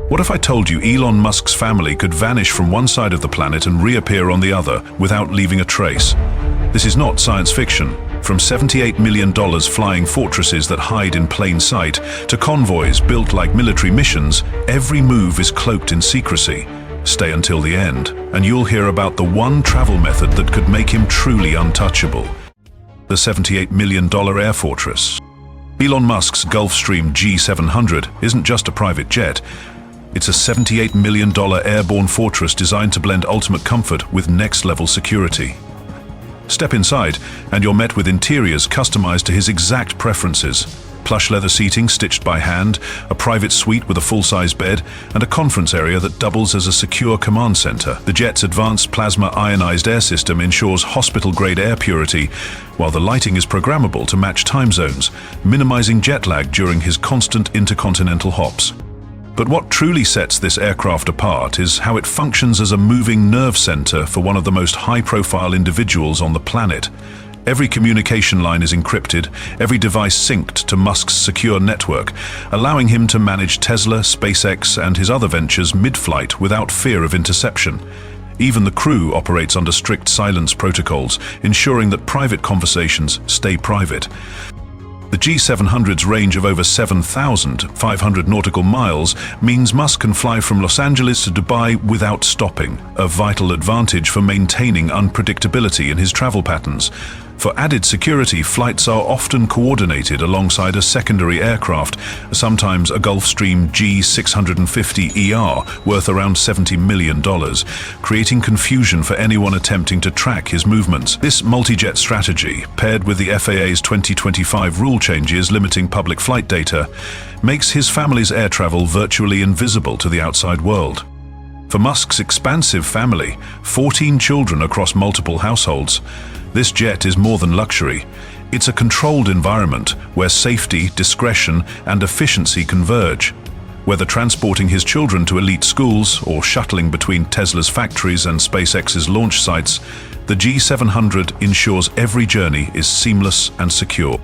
What if I told you Elon Musk's family could vanish from one side of the planet and reappear on the other without leaving a trace? This is not science fiction. From $78 million flying fortresses that hide in plain sight to convoys built like military missions, every move is cloaked in secrecy. Stay until the end, and you'll hear about the one travel method that could make him truly untouchable. The $78 million air fortress. Elon Musk's Gulfstream G700 isn't just a private jet. It's a $78 million airborne fortress designed to blend ultimate comfort with next-level security. Step inside, and you're met with interiors customized to his exact preferences. Plush leather seating stitched by hand, a private suite with a full-size bed, and a conference area that doubles as a secure command center. The jet's advanced plasma ionized air system ensures hospital-grade air purity, while the lighting is programmable to match time zones, minimizing jet lag during his constant intercontinental hops. But what truly sets this aircraft apart is how it functions as a moving nerve center for one of the most high-profile individuals on the planet. Every communication line is encrypted, every device synced to Musk's secure network, allowing him to manage Tesla, SpaceX, and his other ventures mid-flight without fear of interception. Even the crew operates under strict silence protocols, ensuring that private conversations stay private. The G700's range of over 7,500 nautical miles means Musk can fly from Los Angeles to Dubai without stopping, a vital advantage for maintaining unpredictability in his travel patterns. For added security, flights are often coordinated alongside a secondary aircraft, sometimes a Gulfstream G600 worth around $70 million, creating confusion for anyone attempting to track his movements. This multi-jet strategy, paired with the FAA's 2025 rule changes limiting public flight data, makes his family's air travel virtually invisible to the outside world. For Musk's expansive family, 14 children across multiple households, this jet is more than luxury. It's a controlled environment where safety, discretion, and efficiency converge. Whether transporting his children to elite schools or shuttling between Tesla's factories and SpaceX's launch sites, the G700 ensures every journey is seamless and secure.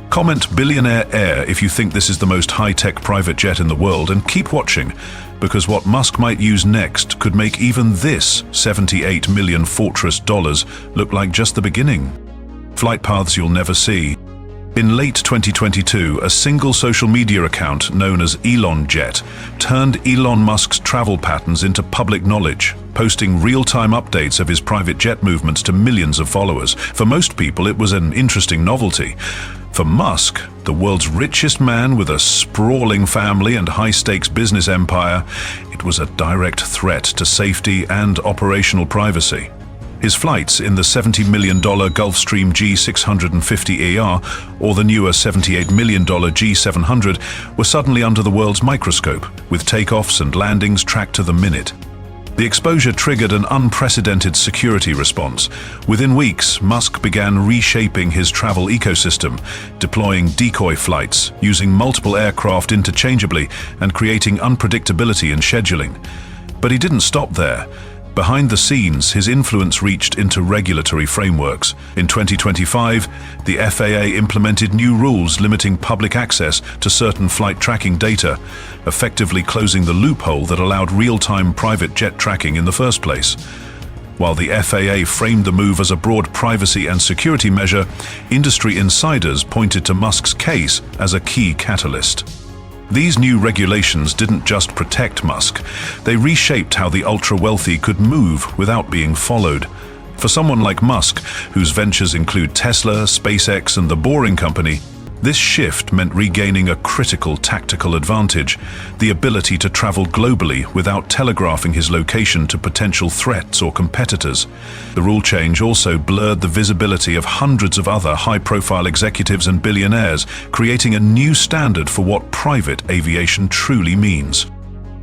Comment Billionaire Air if you think this is the most high-tech private jet in the world, and keep watching, because what Musk might use next could make even this $78 million fortress dollars look like just the beginning. Flight paths you'll never see. In late 2022, a single social media account known as Elon Jet turned Elon Musk's travel patterns into public knowledge, posting real-time updates of his private jet movements to millions of followers. For most people, it was an interesting novelty. For Musk, the world's richest man with a sprawling family and high-stakes business empire, it was a direct threat to safety and operational privacy. His flights in the $70 million Gulfstream G600 or the newer $78 million G700 were suddenly under the world's microscope, with takeoffs and landings tracked to the minute. The exposure triggered an unprecedented security response. Within weeks, Musk began reshaping his travel ecosystem, deploying decoy flights, using multiple aircraft interchangeably, and creating unpredictability in scheduling. But he didn't stop there. Behind the scenes, his influence reached into regulatory frameworks. In 2025, the FAA implemented new rules limiting public access to certain flight tracking data, effectively closing the loophole that allowed real-time private jet tracking in the first place. While the FAA framed the move as a broad privacy and security measure, industry insiders pointed to Musk's case as a key catalyst. These new regulations didn't just protect Musk, they reshaped how the ultra-wealthy could move without being followed. For someone like Musk, whose ventures include Tesla, SpaceX, and the Boring Company, this shift meant regaining a critical tactical advantage, the ability to travel globally without telegraphing his location to potential threats or competitors. The rule change also blurred the visibility of hundreds of other high-profile executives and billionaires, creating a new standard for what private aviation truly means.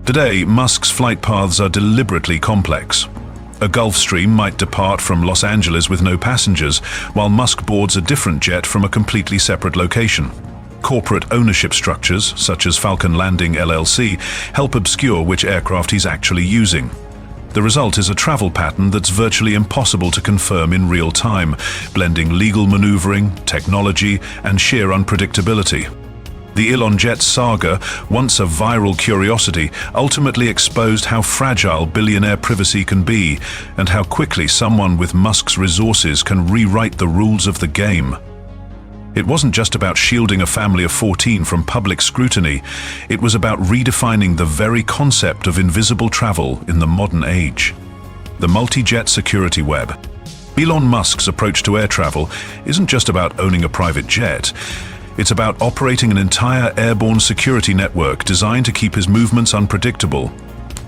Today, Musk's flight paths are deliberately complex. A Gulfstream might depart from Los Angeles with no passengers, while Musk boards a different jet from a completely separate location. Corporate ownership structures, such as Falcon Landing LLC, help obscure which aircraft he's actually using. The result is a travel pattern that's virtually impossible to confirm in real time, blending legal maneuvering, technology, and sheer unpredictability. The Elon Jet saga, once a viral curiosity, ultimately exposed how fragile billionaire privacy can be and how quickly someone with Musk's resources can rewrite the rules of the game. It wasn't just about shielding a family of 14 from public scrutiny, it was about redefining the very concept of invisible travel in the modern age. The Multijet Security Web. Elon Musk's approach to air travel isn't just about owning a private jet. It's about operating an entire airborne security network designed to keep his movements unpredictable.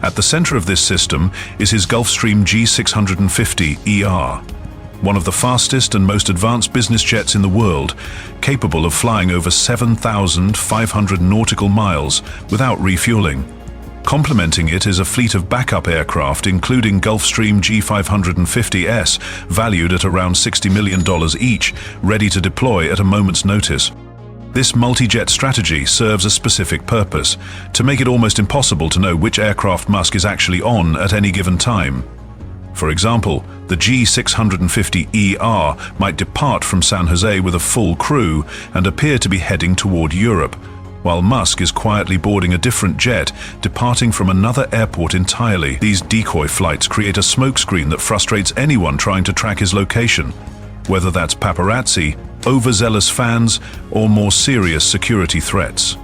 At the center of this system is his Gulfstream G700 ER, one of the fastest and most advanced business jets in the world, capable of flying over 7,500 nautical miles without refueling. Complementing it is a fleet of backup aircraft, including Gulfstream G550S, valued at around $60 million each, ready to deploy at a moment's notice. This multi-jet strategy serves a specific purpose: to make it almost impossible to know which aircraft Musk is actually on at any given time. For example, the G650ER might depart from San Jose with a full crew and appear to be heading toward Europe, while Musk is quietly boarding a different jet, departing from another airport entirely. These decoy flights create a smokescreen that frustrates anyone trying to track his location, whether that's paparazzi, overzealous fans, or more serious security threats.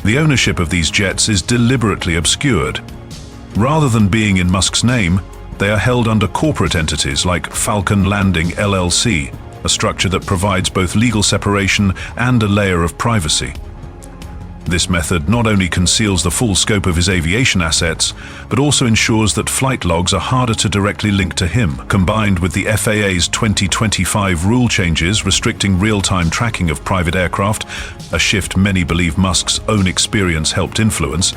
The ownership of these jets is deliberately obscured. Rather than being in Musk's name, they are held under corporate entities like Falcon Landing LLC, a structure that provides both legal separation and a layer of privacy. This method not only conceals the full scope of his aviation assets, but also ensures that flight logs are harder to directly link to him. Combined with the FAA's 2025 rule changes restricting real-time tracking of private aircraft, a shift many believe Musk's own experience helped influence,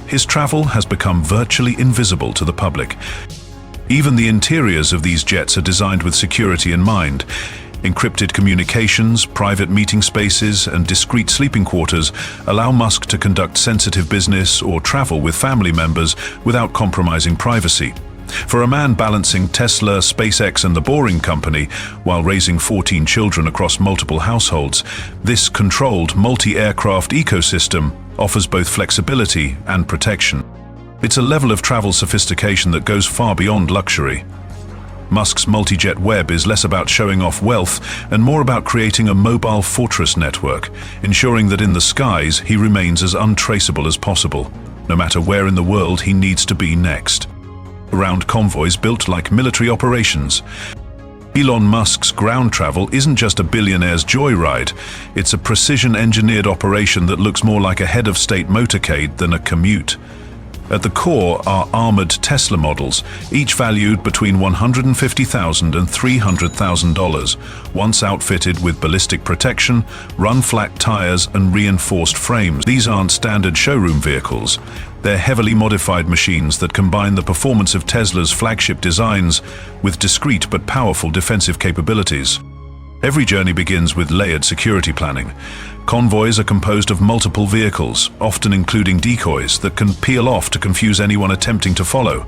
his travel has become virtually invisible to the public. Even the interiors of these jets are designed with security in mind. Encrypted communications, private meeting spaces, and discreet sleeping quarters allow Musk to conduct sensitive business or travel with family members without compromising privacy. For a man balancing Tesla, SpaceX, and the Boring Company while raising 14 children across multiple households, this controlled multi-aircraft ecosystem offers both flexibility and protection. It's a level of travel sophistication that goes far beyond luxury. Musk's multi-jet web is less about showing off wealth and more about creating a mobile fortress network, ensuring that in the skies he remains as untraceable as possible, no matter where in the world he needs to be next. Around convoys built like military operations. Elon Musk's ground travel isn't just a billionaire's joyride, it's a precision-engineered operation that looks more like a head-of-state motorcade than a commute. At the core are armored Tesla models, each valued between $150,000 and $300,000, once outfitted with ballistic protection, run-flat tires, and reinforced frames. These aren't standard showroom vehicles. They're heavily modified machines that combine the performance of Tesla's flagship designs with discreet but powerful defensive capabilities. Every journey begins with layered security planning. Convoys are composed of multiple vehicles, often including decoys that can peel off to confuse anyone attempting to follow.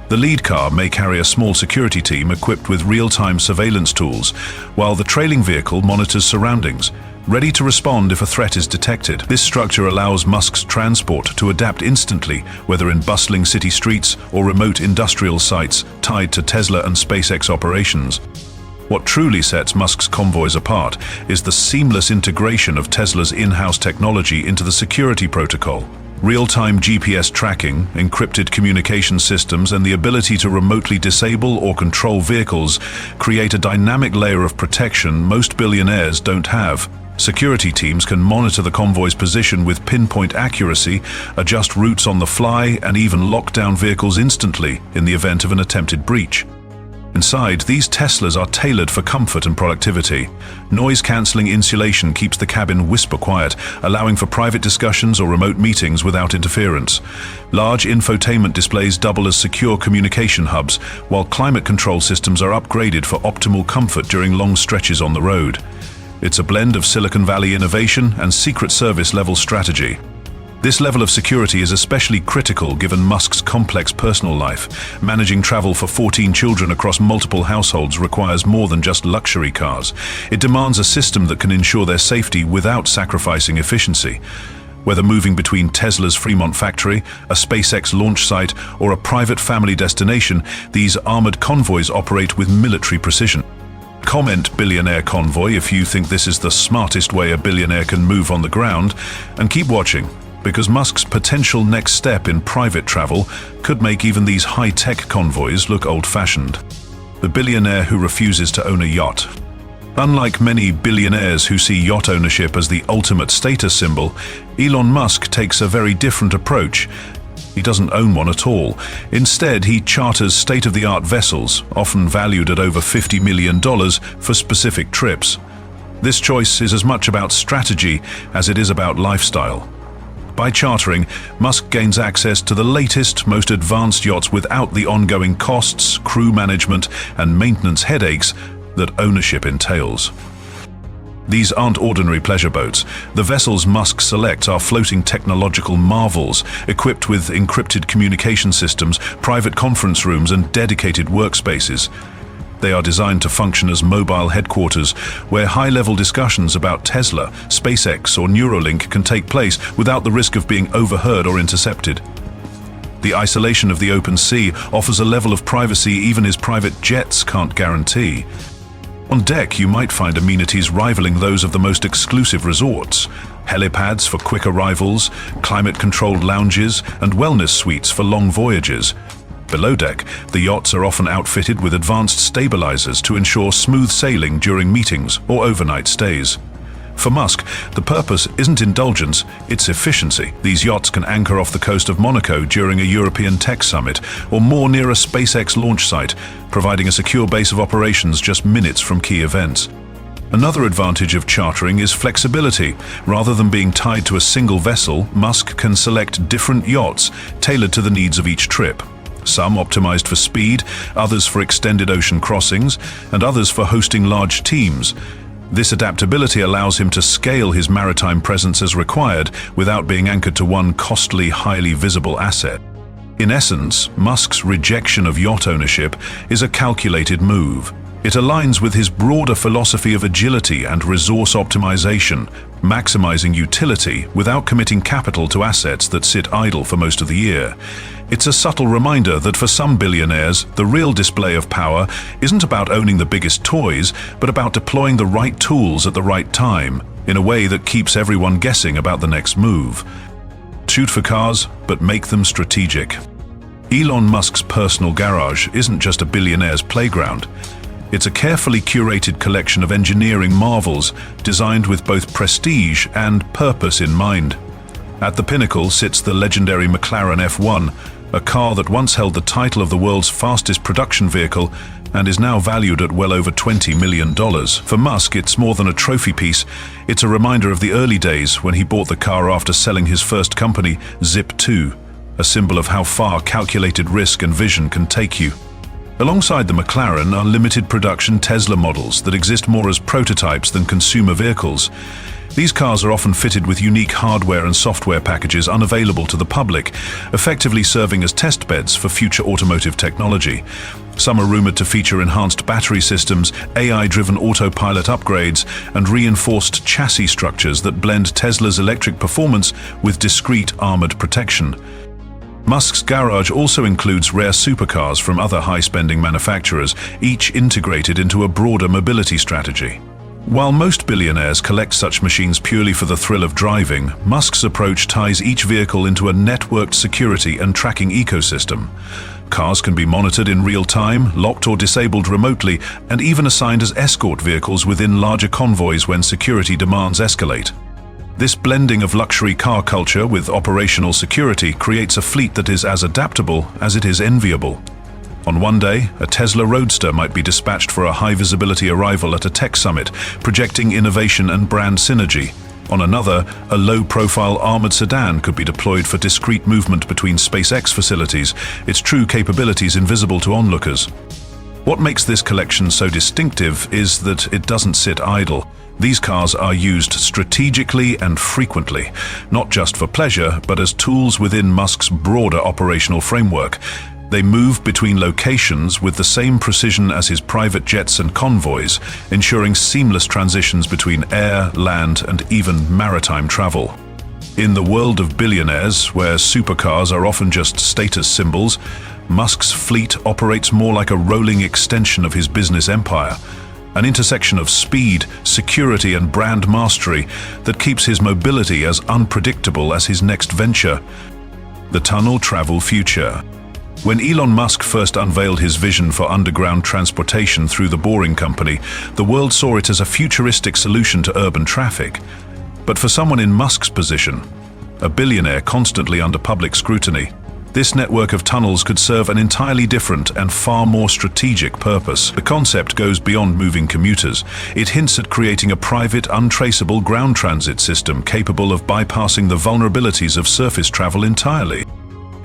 The lead car may carry a small security team equipped with real-time surveillance tools, while the trailing vehicle monitors surroundings, ready to respond if a threat is detected. This structure allows Musk's transport to adapt instantly, whether in bustling city streets or remote industrial sites tied to Tesla and SpaceX operations. What truly sets Musk's convoys apart is the seamless integration of Tesla's in-house technology into the security protocol. Real-time GPS tracking, encrypted communication systems, and the ability to remotely disable or control vehicles create a dynamic layer of protection most billionaires don't have. Security teams can monitor the convoy's position with pinpoint accuracy, adjust routes on the fly, and even lock down vehicles instantly in the event of an attempted breach. Inside, these Teslas are tailored for comfort and productivity. Noise-canceling insulation keeps the cabin whisper quiet, allowing for private discussions or remote meetings without interference. Large infotainment displays double as secure communication hubs, while climate control systems are upgraded for optimal comfort during long stretches on the road. It's a blend of Silicon Valley innovation and Secret Service-level strategy. This level of security is especially critical given Musk's complex personal life. Managing travel for 14 children across multiple households requires more than just luxury cars. It demands a system that can ensure their safety without sacrificing efficiency. Whether moving between Tesla's Fremont factory, a SpaceX launch site, or a private family destination, these armored convoys operate with military precision. Comment Billionaire convoy if you think this is the smartest way a billionaire can move on the ground, and keep watching, because Musk's potential next step in private travel could make even these high-tech convoys look old-fashioned. The billionaire who refuses to own a yacht. Unlike many billionaires who see yacht ownership as the ultimate status symbol, Elon Musk takes a very different approach. He doesn't own one at all. Instead, he charters state-of-the-art vessels, often valued at over $50 million, for specific trips. This choice is as much about strategy as it is about lifestyle. By chartering, Musk gains access to the latest, most advanced yachts without the ongoing costs, crew management, and maintenance headaches that ownership entails. These aren't ordinary pleasure boats. The vessels Musk selects are floating technological marvels, equipped with encrypted communication systems, private conference rooms, and dedicated workspaces. They are designed to function as mobile headquarters, where high-level discussions about Tesla, SpaceX, or Neuralink can take place without the risk of being overheard or intercepted. The isolation of the open sea offers a level of privacy even his private jets can't guarantee. On deck, you might find amenities rivaling those of the most exclusive resorts: helipads for quick arrivals, climate-controlled lounges, and wellness suites for long voyages. Below deck, the yachts are often outfitted with advanced stabilizers to ensure smooth sailing during meetings or overnight stays. For Musk, the purpose isn't indulgence, it's efficiency. These yachts can anchor off the coast of Monaco during a European tech summit, or more near a SpaceX launch site, providing a secure base of operations just minutes from key events. Another advantage of chartering is flexibility. Rather than being tied to a single vessel, Musk can select different yachts tailored to the needs of each trip. Some optimized for speed, others for extended ocean crossings, and others for hosting large teams. This adaptability allows him to scale his maritime presence as required without being anchored to one costly, highly visible asset. In essence, Musk's rejection of yacht ownership is a calculated move. It aligns with his broader philosophy of agility and resource optimization, maximizing utility without committing capital to assets that sit idle for most of the year. It's a subtle reminder that for some billionaires, the real display of power isn't about owning the biggest toys, but about deploying the right tools at the right time, in a way that keeps everyone guessing about the next move. Shoot for cars, but make them strategic. Elon Musk's personal garage isn't just a billionaire's playground. It's a carefully curated collection of engineering marvels designed with both prestige and purpose in mind. At the pinnacle sits the legendary McLaren F1, a car that once held the title of the world's fastest production vehicle and is now valued at well over $20 million. For Musk, it's more than a trophy piece. It's a reminder of the early days when he bought the car after selling his first company, Zip2, a symbol of how far calculated risk and vision can take you. Alongside the McLaren are limited production Tesla models that exist more as prototypes than consumer vehicles. These cars are often fitted with unique hardware and software packages unavailable to the public, effectively serving as test beds for future automotive technology. Some are rumored to feature enhanced battery systems, AI-driven autopilot upgrades, and reinforced chassis structures that blend Tesla's electric performance with discrete armored protection. Musk's garage also includes rare supercars from other high-spending manufacturers, each integrated into a broader mobility strategy. While most billionaires collect such machines purely for the thrill of driving, Musk's approach ties each vehicle into a networked security and tracking ecosystem. Cars can be monitored in real time, locked or disabled remotely, and even assigned as escort vehicles within larger convoys when security demands escalate. This blending of luxury car culture with operational security creates a fleet that is as adaptable as it is enviable. On one day, a Tesla Roadster might be dispatched for a high-visibility arrival at a tech summit, projecting innovation and brand synergy. On another, a low-profile armored sedan could be deployed for discreet movement between SpaceX facilities, its true capabilities invisible to onlookers. What makes this collection so distinctive is that it doesn't sit idle. These cars are used strategically and frequently, not just for pleasure, but as tools within Musk's broader operational framework. They move between locations with the same precision as his private jets and convoys, ensuring seamless transitions between air, land, and even maritime travel. In the world of billionaires, where supercars are often just status symbols, Musk's fleet operates more like a rolling extension of his business empire, an intersection of speed, security, and brand mastery that keeps his mobility as unpredictable as his next venture, the tunnel travel future. When Elon Musk first unveiled his vision for underground transportation through the Boring Company, the world saw it as a futuristic solution to urban traffic. But for someone in Musk's position, a billionaire constantly under public scrutiny, this network of tunnels could serve an entirely different and far more strategic purpose. The concept goes beyond moving commuters. It hints at creating a private, untraceable ground transit system capable of bypassing the vulnerabilities of surface travel entirely.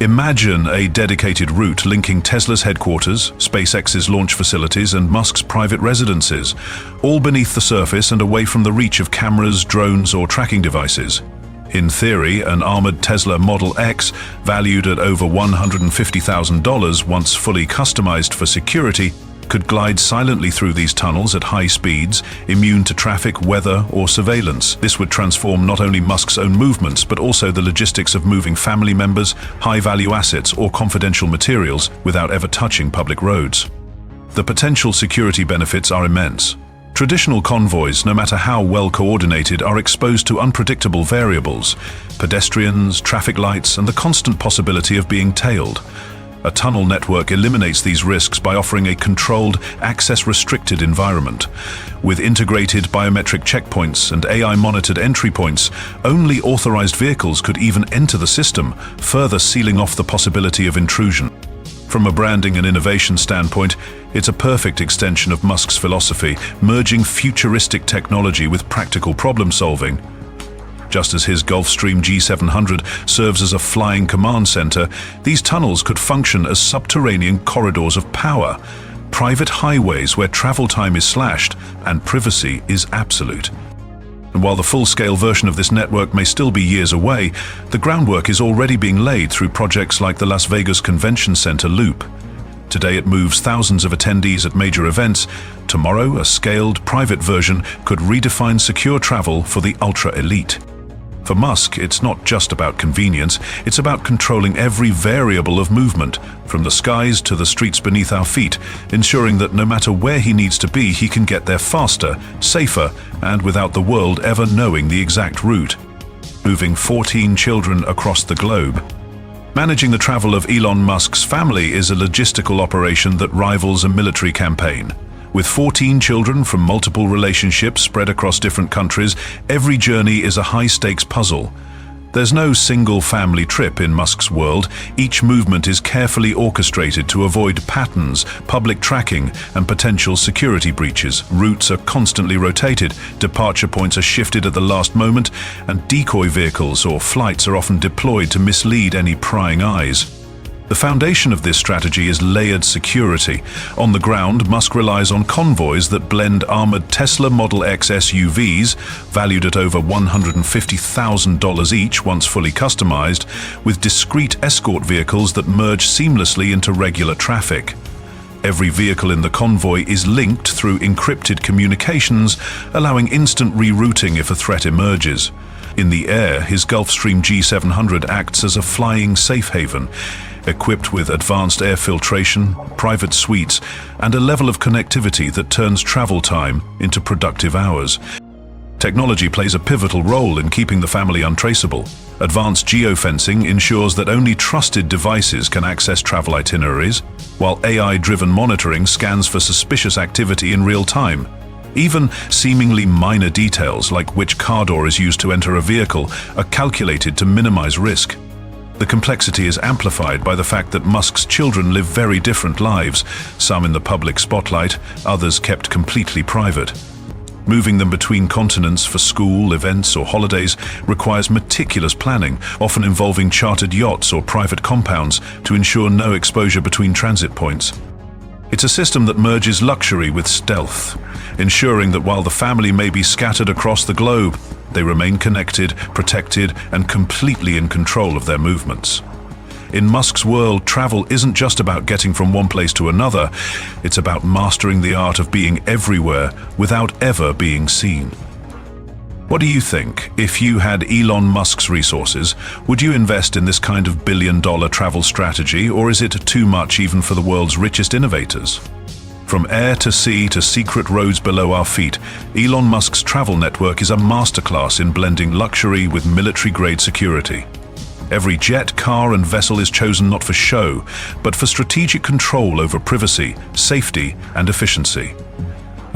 Imagine a dedicated route linking Tesla's headquarters, SpaceX's launch facilities, and Musk's private residences, all beneath the surface and away from the reach of cameras, drones, or tracking devices. In theory, an armored Tesla Model X, valued at over $150,000 once fully customized for security, could glide silently through these tunnels at high speeds, immune to traffic, weather, or surveillance. This would transform not only Musk's own movements, but also the logistics of moving family members, high-value assets, or confidential materials without ever touching public roads. The potential security benefits are immense. Traditional convoys, no matter how well coordinated, are exposed to unpredictable variables, pedestrians, traffic lights, and the constant possibility of being tailed. A tunnel network eliminates these risks by offering a controlled, access-restricted environment. With integrated biometric checkpoints and AI-monitored entry points, only authorized vehicles could even enter the system, further sealing off the possibility of intrusion. From a branding and innovation standpoint, it's a perfect extension of Musk's philosophy, merging futuristic technology with practical problem-solving. Just as his Gulfstream G700 serves as a flying command center, these tunnels could function as subterranean corridors of power, private highways where travel time is slashed and privacy is absolute. And while the full-scale version of this network may still be years away, the groundwork is already being laid through projects like the Las Vegas Convention Center Loop. Today it moves thousands of attendees at major events. Tomorrow, a scaled, private version could redefine secure travel for the ultra-elite. For Musk, it's not just about convenience, it's about controlling every variable of movement, from the skies to the streets beneath our feet, ensuring that no matter where he needs to be, he can get there faster, safer, and without the world ever knowing the exact route. Moving 14 children across the globe. Managing the travel of Elon Musk's family is a logistical operation that rivals a military campaign. With 14 children from multiple relationships spread across different countries, every journey is a high-stakes puzzle. There's no single family trip in Musk's world. Each movement is carefully orchestrated to avoid patterns, public tracking, and potential security breaches. Routes are constantly rotated, departure points are shifted at the last moment, and decoy vehicles or flights are often deployed to mislead any prying eyes. The foundation of this strategy is layered security. On the ground, Musk relies on convoys that blend armored Tesla Model X SUVs, valued at over $150,000 each once fully customized, with discrete escort vehicles that merge seamlessly into regular traffic. Every vehicle in the convoy is linked through encrypted communications, allowing instant rerouting if a threat emerges. In the air, his Gulfstream G700 acts as a flying safe haven, equipped with advanced air filtration, private suites, and a level of connectivity that turns travel time into productive hours. Technology plays a pivotal role in keeping the family untraceable. Advanced geofencing ensures that only trusted devices can access travel itineraries, while AI-driven monitoring scans for suspicious activity in real time. Even seemingly minor details, like which car door is used to enter a vehicle, are calculated to minimize risk. The complexity is amplified by the fact that Musk's children live very different lives, some in the public spotlight, others kept completely private. Moving them between continents for school, events, or holidays requires meticulous planning, often involving chartered yachts or private compounds to ensure no exposure between transit points. It's a system that merges luxury with stealth, ensuring that while the family may be scattered across the globe, they remain connected, protected, and completely in control of their movements. In Musk's world, travel isn't just about getting from one place to another, it's about mastering the art of being everywhere without ever being seen. What do you think? If you had Elon Musk's resources, would you invest in this kind of billion-dollar travel strategy, or is it too much even for the world's richest innovators? From air to sea to secret roads below our feet, Elon Musk's travel network is a masterclass in blending luxury with military-grade security. Every jet, car, and vessel is chosen not for show, but for strategic control over privacy, safety, and efficiency.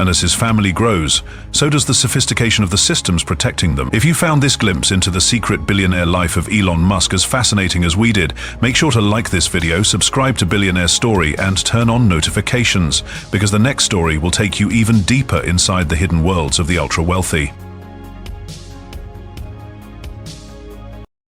And as his family grows, so does the sophistication of the systems protecting them. If you found this glimpse into the secret billionaire life of Elon Musk as fascinating as we did, make sure to like this video, subscribe to Billionaire's Story, and turn on notifications, because the next story will take you even deeper inside the hidden worlds of the ultra-wealthy.